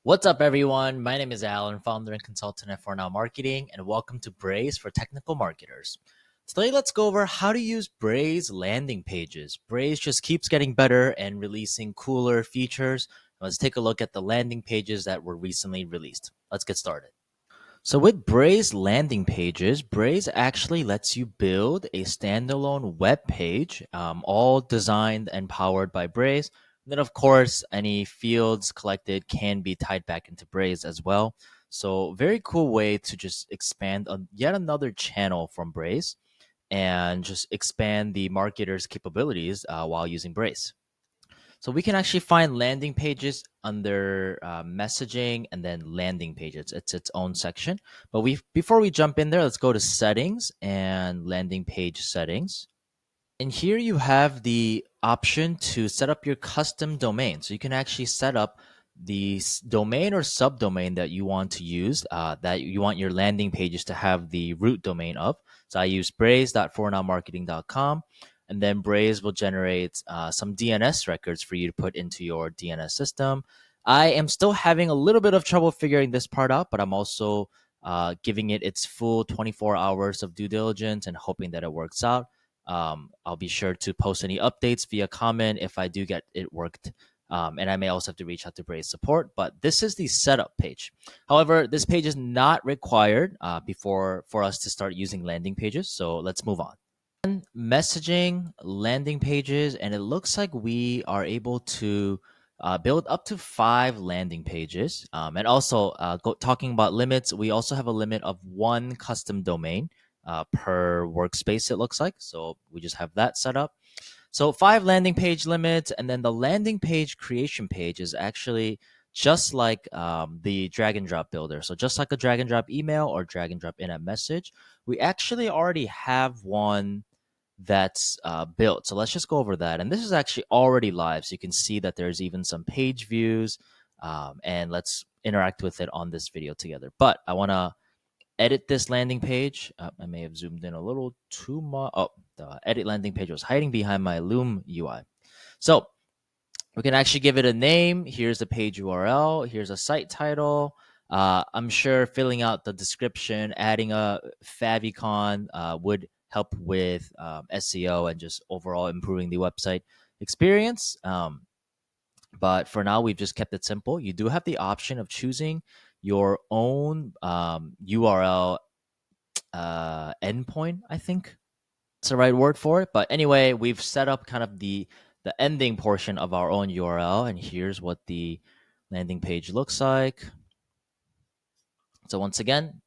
What's up, everyone? My name is Alan, founder and consultant at For Now Marketing, and welcome to Braze for Technical Marketers. Today, let's go over how to use Braze landing pages. Braze just keeps getting better and releasing cooler features. Let's take a look at the landing pages that were recently released. Let's get started. So with Braze landing pages, Braze actually lets you build a standalone web page, all designed and powered by Braze. And then, of course, any fields collected can be tied back into Braze as well. So very cool way to just expand on yet another channel from Braze and just expand the marketer's capabilities while using Braze. So we can actually find landing pages under messaging and then landing pages. It's its own section. But before we jump in there, let's go to settings and landing page settings. And here you have the option to set up your custom domain. So you can actually set up the domain or subdomain that you want to use, that you want your landing pages to have the root domain of. So I use braze.fornowmarketing.com, and then Braze will generate some DNS records for you to put into your DNS system. I am still having a little bit of trouble figuring this part out, but I'm also giving it its full 24 hours of due diligence and hoping that it works out. I'll be sure to post any updates via comment if I do get it worked. And I may also have to reach out to Braze support, but this is the setup page. However, this page is not required for us to start using landing pages. So let's move on. Messaging landing pages, and it looks like we are able to build up to 5 landing pages. And also, talking about limits, we also have a limit of 1 custom domain per workspace, it looks like. So we just have that set up. So 5 landing page limits, and then the landing page creation page is actually just like the drag and drop builder. So just like a drag and drop email or drag and drop in-app message, we actually already have one that's built. So let's just go over that. And this is actually already live. So you can see that there's even some page views, and let's interact with it on this video together. But I want to edit this landing page. I may have zoomed in a little too much. Oh, the edit landing page was hiding behind my Loom UI. So we can actually give it a name. Here's the page URL. Here's a site title. I'm sure filling out the description, adding a favicon would help with SEO and just overall improving the website experience. But for now, we've just kept it simple. You do have the option of choosing your own URL endpoint, I think that's the right word for it. But anyway, we've set up kind of the ending portion of our own URL, and here's what the landing page looks like. So once again,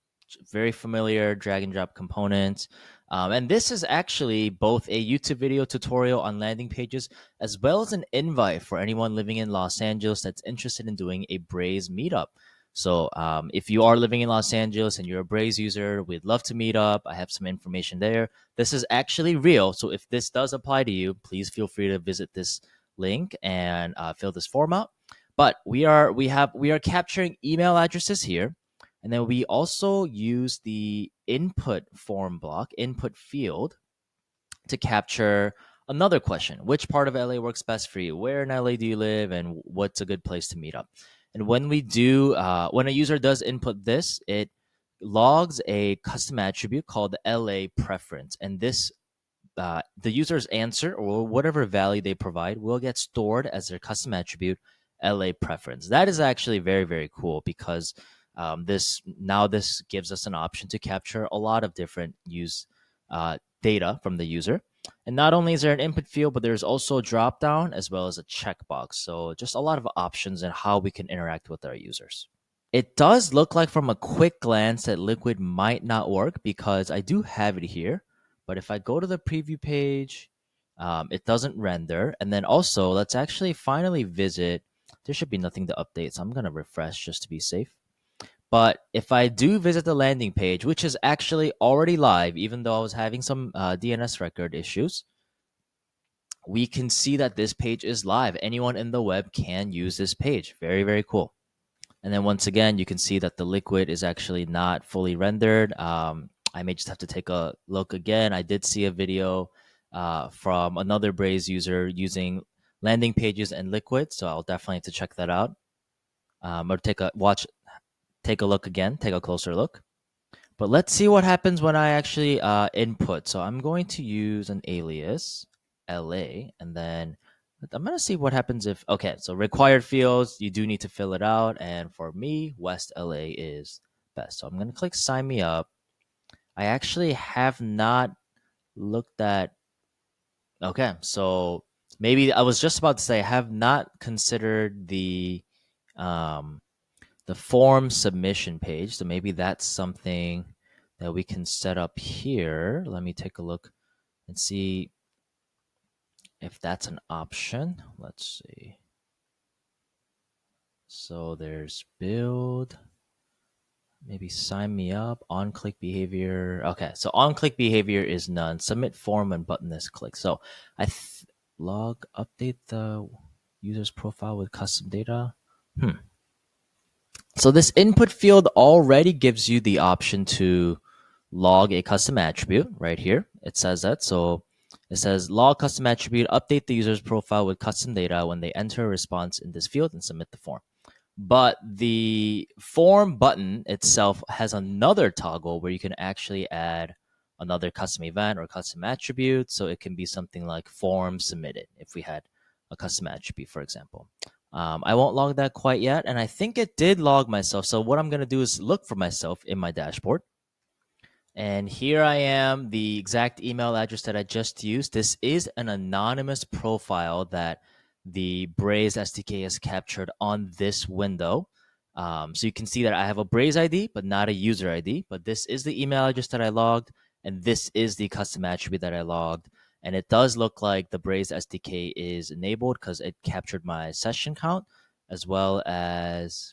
very familiar drag and drop components. And this is actually both a YouTube video tutorial on landing pages, as well as an invite for anyone living in Los Angeles that's interested in doing a Braze meetup. So if you are living in Los Angeles and you're a Braze user, we'd love to meet up. I have some information there. This is actually real. So if this does apply to you, please feel free to visit this link and fill this form out. But we are capturing email addresses here. And then we also use the input form block, input field, to capture another question. Which part of LA works best for you? Where in LA do you live? And what's a good place to meet up? And when we do, when a user does input this, it logs a custom attribute called LA preference. And this, the user's answer or whatever value they provide will get stored as their custom attribute, LA preference. That is actually very, very cool because this gives us an option to capture a lot of different data from the user. And not only is there an input field, but there's also a drop down as well as a checkbox. So just a lot of options in how we can interact with our users. It does look like from a quick glance that Liquid might not work because I do have it here. But if I go to the preview page, it doesn't render. And then also, let's actually finally visit. There should be nothing to update, so I'm going to refresh just to be safe. But if I do visit the landing page, which is actually already live, even though I was having some DNS record issues, we can see that this page is live. Anyone in the web can use this page. Very, very cool. And then once again, you can see that the Liquid is actually not fully rendered. I may just have to take a look again. I did see a video from another Braze user using landing pages and Liquid, so I'll definitely have to check that out. or take a look again, take a closer look. But let's see what happens when I actually input. So I'm going to use an alias, LA, and then I'm going to see what happens if, okay, so required fields, you do need to fill it out. And for me, West LA is best. So I'm going to click sign me up. I actually have not looked at, okay, so maybe I was just about to say, I have not considered um, the form submission page. So maybe that's something that we can set up here. Let me take a look and see if that's an option. Let's see. So there's build, maybe sign me up, on click behavior. Okay, so on click behavior is none. Submit form and button is click. So log update the user's profile with custom data. So this input field already gives you the option to log a custom attribute right here. It says that. So it says log custom attribute, update the user's profile with custom data when they enter a response in this field and submit the form. But the form button itself has another toggle where you can actually add another custom event or custom attribute. So it can be something like form submitted if we had a custom attribute, for example. I won't log that quite yet. And I think it did log myself. So what I'm going to do is look for myself in my dashboard. And here I am, the exact email address that I just used. This is an anonymous profile that the Braze SDK has captured on this window. So you can see that I have a Braze ID, but not a user ID. But this is the email address that I logged, and this is the custom attribute that I logged. And it does look like the Braze SDK is enabled because it captured my session count, as well as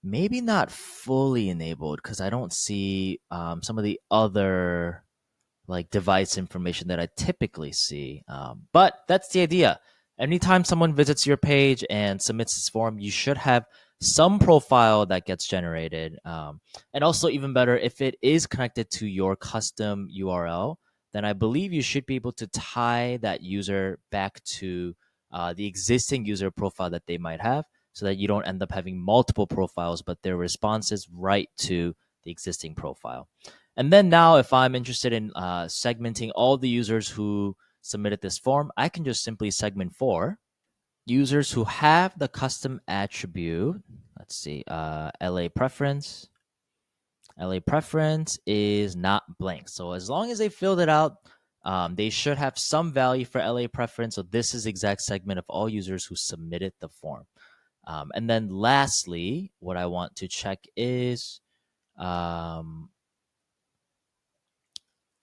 maybe not fully enabled because I don't see some of the other like device information that I typically see. But that's the idea. Anytime someone visits your page and submits this form, you should have some profile that gets generated. And also, even better, if it is connected to your custom URL, then I believe you should be able to tie that user back to the existing user profile that they might have so that you don't end up having multiple profiles, but their response is right to the existing profile. And then now, if I'm interested in segmenting all the users who submitted this form, I can just simply segment for users who have the custom attribute. Let's see, LA preference. LA preference is not blank. So as long as they filled it out, they should have some value for LA preference. So this is the exact segment of all users who submitted the form. And then lastly, what I want to check is I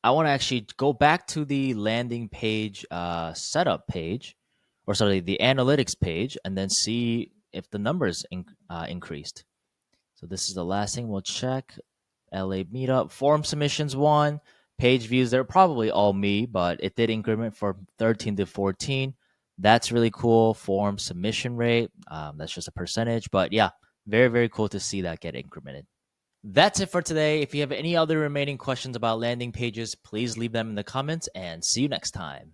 want to actually go back to the landing page setup page, or sorry, the analytics page, and then see if the numbers increased. So this is the last thing we'll check. LA meetup, form submissions 1, page views, they're probably all me, but it did increment from 13 to 14. That's really cool. Form submission rate, that's just a percentage, but yeah, very, very cool to see that get incremented. That's it for today. If you have any other remaining questions about landing pages, please leave them in the comments and see you next time.